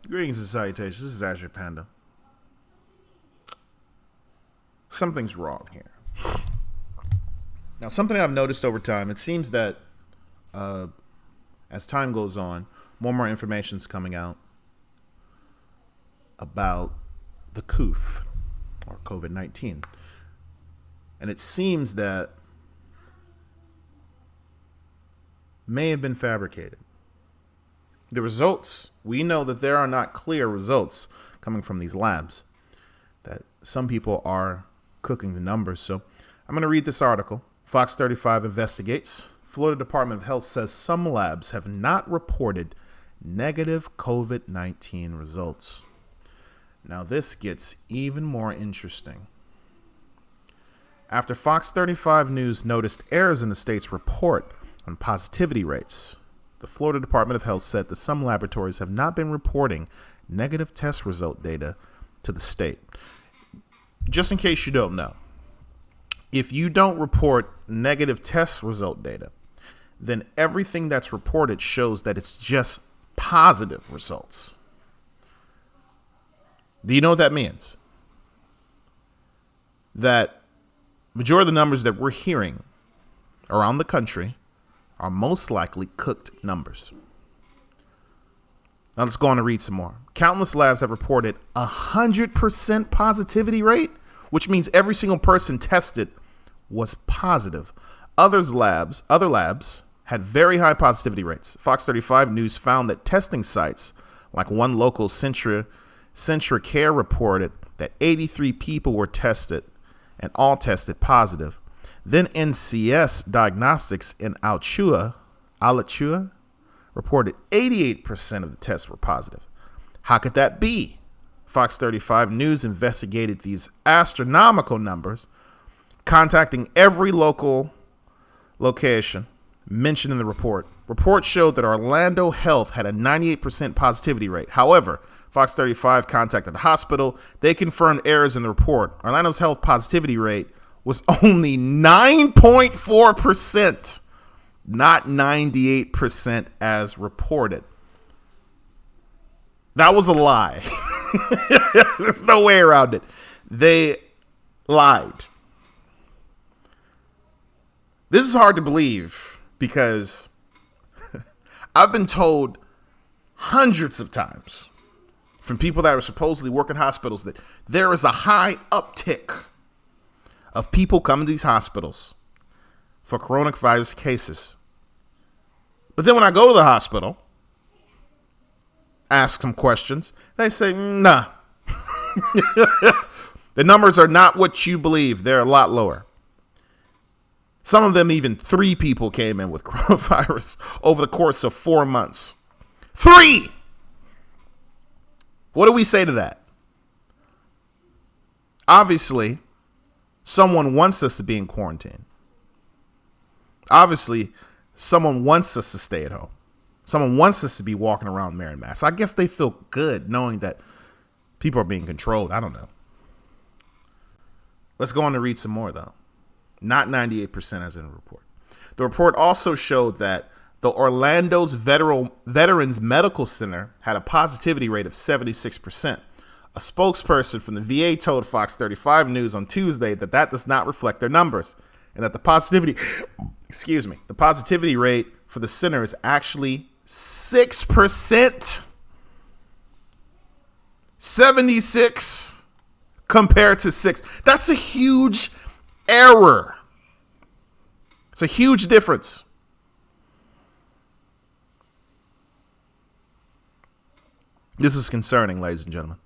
Greetings and salutations. This is Azure Panda. Something's wrong here. Now, something I've noticed over time, it seems that as time goes on, more and more information is coming out about the COOF, or COVID-19. And it seems that may have been fabricated. The results, we know that there are not clear results coming from these labs, that some people are cooking the numbers. So I'm going to read this article. Fox 35 investigates. Florida Department of Health says some labs have not reported negative COVID-19 results. Now this gets even more interesting. After Fox 35 News noticed errors in the state's report on positivity rates, the Florida Department of Health said that some laboratories have not been reporting negative test result data to the state. Just in case you don't know, if you don't report negative test result data, then everything that's reported shows that it's just positive results. Do you know what that means? That majority of the numbers that we're hearing around the country are most likely cooked numbers. Now let's go on and read some more. Countless labs have reported 100% positivity rate, which means every single person tested was positive. Other labs had very high positivity rates. Fox 35 News found that testing sites, like one local Centra Care, reported that 83 people were tested and all tested positive. Then NCS Diagnostics in Alachua reported 88% of the tests were positive. How could that be? Fox 35 News investigated these astronomical numbers, contacting every local location mentioned in the report. Reports showed that Orlando Health had a 98% positivity rate. However, Fox 35 contacted the hospital. They confirmed errors in the report. Orlando's health positivity rate was only 9.4%, not 98% as reported. That was a lie. There's no way around it. They lied. This is hard to believe because I've been told hundreds of times from people that are supposedly working hospitals that there is a high uptick of people coming to these hospitals for coronavirus cases. But then when I go to the hospital, ask some questions, they say, nah. The numbers are not what you believe. They're a lot lower. Some of them, even 3 people came in with coronavirus over the course of 4 months. 3! What do we say to that? Obviously, someone wants us to be in quarantine. Obviously, someone wants us to stay at home. Someone wants us to be walking around wearing masks. I guess they feel good knowing that people are being controlled. I don't know. Let's go on to read some more, though. Not 98% as in the report. The report also showed that the Orlando's Veterans Medical Center had a positivity rate of 76%. A spokesperson from the VA told Fox 35 News on Tuesday that does not reflect their numbers and that the positivity rate for the center is actually 6%. 76 compared to 6. That's a huge error. It's a huge difference. This is concerning, ladies and gentlemen.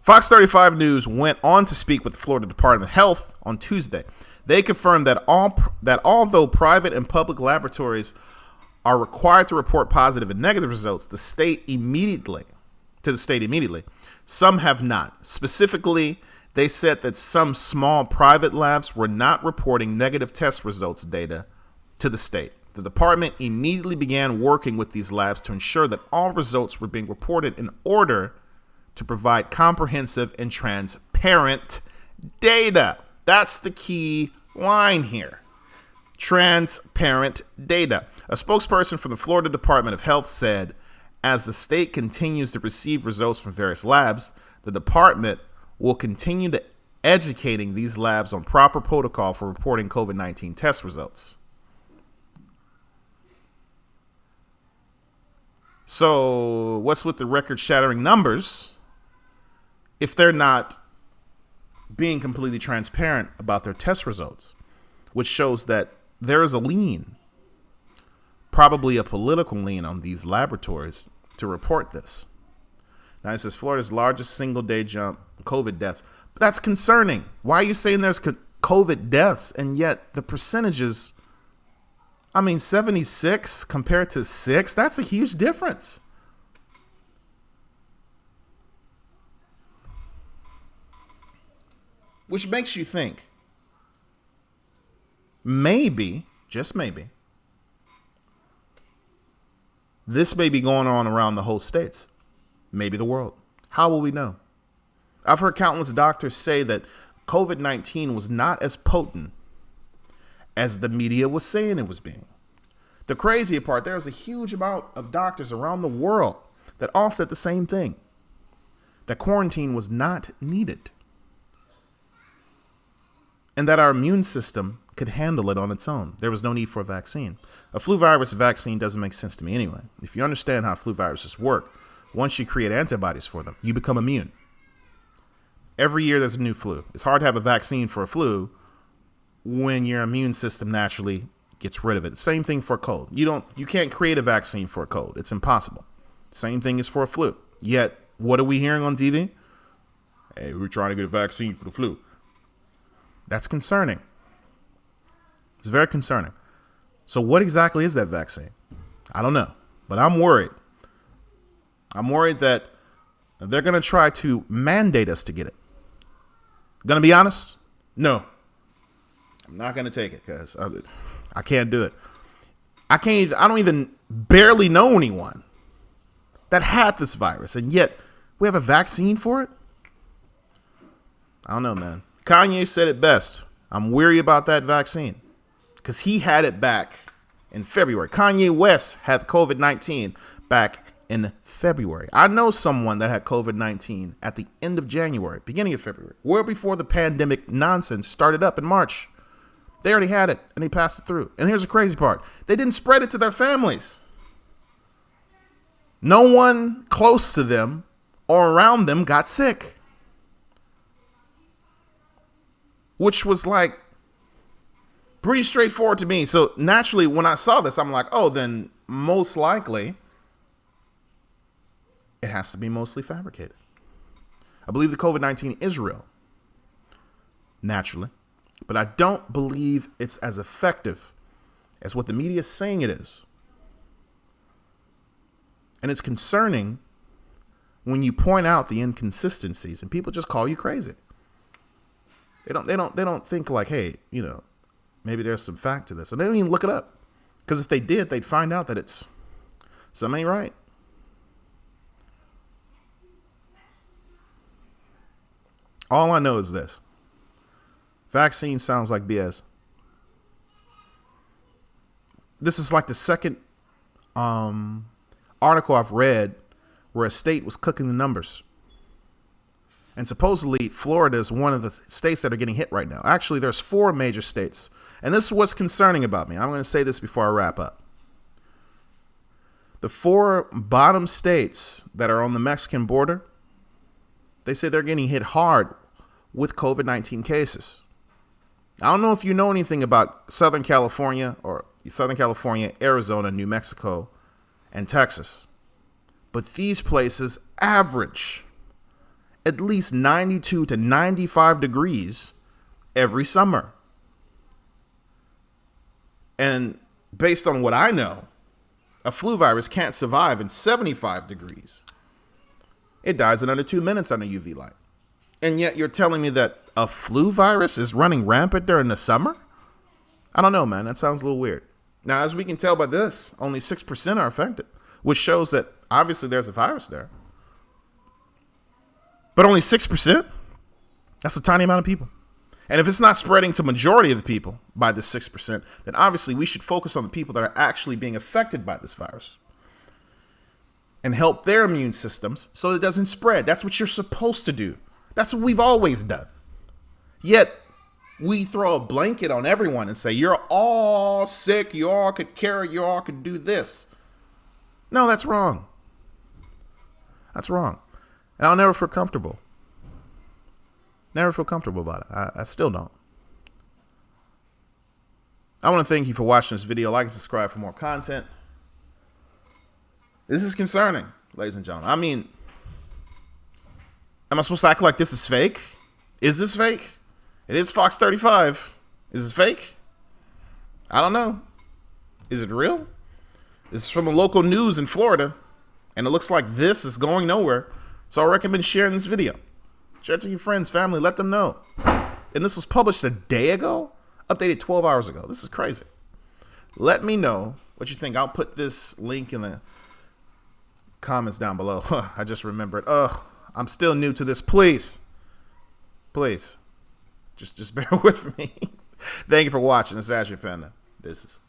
Fox 35 News went on to speak with the Florida Department of Health on Tuesday. They confirmed that although private and public laboratories are required to report positive and negative results to the state immediately, some have not. Specifically, they said that some small private labs were not reporting negative test results data to the state. The department immediately began working with these labs to ensure that all results were being reported in order to provide comprehensive and transparent data. That's the key line here. Transparent data. A spokesperson from the Florida Department of Health said, As the state continues to receive results from various labs, the department will continue to educating these labs on proper protocol for reporting COVID-19 test results. So what's with the record-shattering numbers if they're not being completely transparent about their test results, which shows that there is a lean, probably a political lean on these laboratories to report this. Now it says Florida's largest single-day jump COVID deaths. But that's concerning. Why are you saying there's COVID deaths and yet the percentages, 76 compared to 6, that's a huge difference. Which makes you think, maybe, just maybe, this may be going on around the whole states, maybe the world. How will we know? I've heard countless doctors say that COVID-19 was not as potent as the media was saying it was being. The crazy part, there's a huge amount of doctors around the world that all said the same thing, that quarantine was not needed and that our immune system could handle it on its own. There was no need for a vaccine. A flu virus vaccine doesn't make sense to me anyway. If you understand how flu viruses work, once you create antibodies for them, you become immune. Every year there's a new flu. It's hard to have a vaccine for a flu when your immune system naturally gets rid of it. Same thing for a cold. You can't create a vaccine for a cold. It's impossible. Same thing is for a flu. Yet, what are we hearing on TV? Hey, we're trying to get a vaccine for the flu. That's concerning. It's very concerning. So what exactly is that vaccine? I don't know, but I'm worried. I'm worried that they're going to try to mandate us to get it. Going to be honest? No. I'm not going to take it because I can't do it. I don't even barely know anyone that had this virus, and yet we have a vaccine for it? I don't know, man. Kanye said it best. I'm weary about that vaccine because he had it back in February. Kanye West had COVID-19 back in February. I know someone that had COVID-19 at the end of January, beginning of February, well before the pandemic nonsense started up in March. They already had it and they passed it through. And here's the crazy part. They didn't spread it to their families. No one close to them or around them got sick. Which was like pretty straightforward to me. So naturally, when I saw this, I'm like, oh, then most likely it has to be mostly fabricated. I believe the COVID-19 is real, naturally, but I don't believe it's as effective as what the media is saying it is. And it's concerning when you point out the inconsistencies and people just call you crazy. They don't think like, hey, maybe there's some fact to this. And they don't even look it up. Because if they did, they'd find out that something ain't right. All I know is this. Vaccine sounds like BS. This is like the second article I've read where a state was cooking the numbers. And supposedly Florida is one of the states that are getting hit right now. Actually, there's 4 major states. And this is what's concerning about me. I'm going to say this before I wrap up. The 4 bottom states that are on the Mexican border, they say they're getting hit hard with COVID-19 cases. I don't know if you know anything about Southern California, Arizona, New Mexico, and Texas. But these places average at least 92 to 95 degrees every summer. And based on what I know, a flu virus can't survive in 75 degrees. It dies in under 2 minutes under UV light. And yet you're telling me that a flu virus is running rampant during the summer? I don't know, man. That sounds a little weird. Now, as we can tell by this, only 6% are affected, which shows that obviously there's a virus there. But only 6%? That's a tiny amount of people. And if it's not spreading to majority of the people by the 6%, then obviously we should focus on the people that are actually being affected by this virus. and help their immune systems so it doesn't spread. That's what you're supposed to do. That's what we've always done. Yet we throw a blanket on everyone and say, you're all sick, you all could carry, you all could do this. No, that's wrong. That's wrong. And I'll never feel comfortable. Never feel comfortable about it. I still don't. I want to thank you for watching this video. Like and subscribe for more content. This is concerning, ladies and gentlemen. I mean, am I supposed to act like this is fake? Is this fake? It is Fox 35. Is this fake? I don't know. Is it real? This is from a local news in Florida, and it looks like this is going nowhere. So I recommend sharing this video. Share it to your friends, family, let them know. And this was published a day ago, updated 12 hours ago. This is crazy. Let me know what you think. I'll put this link in the comments down below. I just remembered. I'm still new to this. Please, just bear with me. Thank you for watching. This is Ashley Panda. This is